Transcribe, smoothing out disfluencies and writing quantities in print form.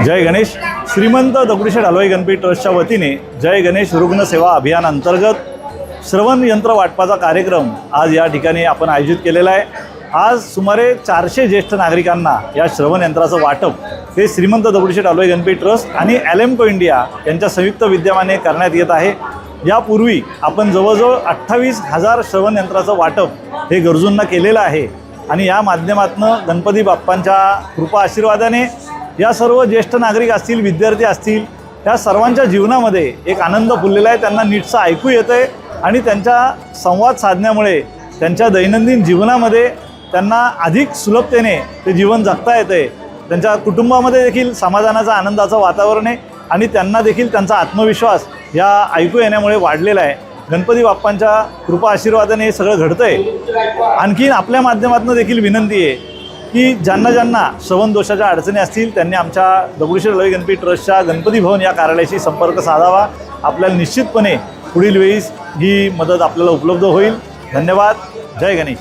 जय गणेश. श्रीमंत दगडूशेठ हलवाई गणपती ट्रस्टच्या वतीने जय गणेश रुग्ण सेवा अभियान अंतर्गत श्रवण यंत्र वाटपाचा कार्यक्रम आज या ठिकाणी आपण आयोजित केलेला आहे. आज सुमारे 400 ज्येष्ठ नागरिकांना या श्रवण यंत्राचं वाटप हे श्रीमंत दगडूशेठ हलवाई गणपती ट्रस्ट आणि ॲलेम्को इंडिया यांच्या संयुक्त विद्यमाने करण्यात येत आहे. यापूर्वी आपण जवळजवळ 28,000 श्रवण यंत्राचं वाटप हे गरजूंना केलेलं आहे आणि या माध्यमातून गणपती बाप्पांच्या कृपा आशीर्वादाने या सर्व ज्येष्ठ नागरिक असतील, विद्यार्थी असतील, या सर्वांच्या जीवनामध्ये एक आनंद फुललेला आहे. त्यांना नीटचं ऐकू येतं आहे आणि त्यांच्या संवाद साधण्यामुळे त्यांच्या दैनंदिन जीवनामध्ये त्यांना अधिक सुलभतेने ते जीवन जगता येतं आहे. त्यांच्या कुटुंबामध्ये देखील समाधानाचं, आनंदाचं वातावरण आहे आणि त्यांना देखील त्यांचा आत्मविश्वास या ऐकू येण्यामुळे वाढलेला आहे. गणपती बाप्पांच्या कृपा आशीर्वादाने हे सगळं घडतं आहे. आणखीन आपल्या माध्यमातून देखील विनंती आहे की ज्यांना श्रवण दोषाच्या अडचणी असतील त्यांनी आमच्या दगडूशेठ हलवाई गणपती ट्रस्टच्या गणपती भवन या कार्यालयाशी संपर्क साधावा. आपल्याला निश्चितपणे पुढील वेळी ही मदत आपल्याला उपलब्ध होईल. धन्यवाद. जय गणेश.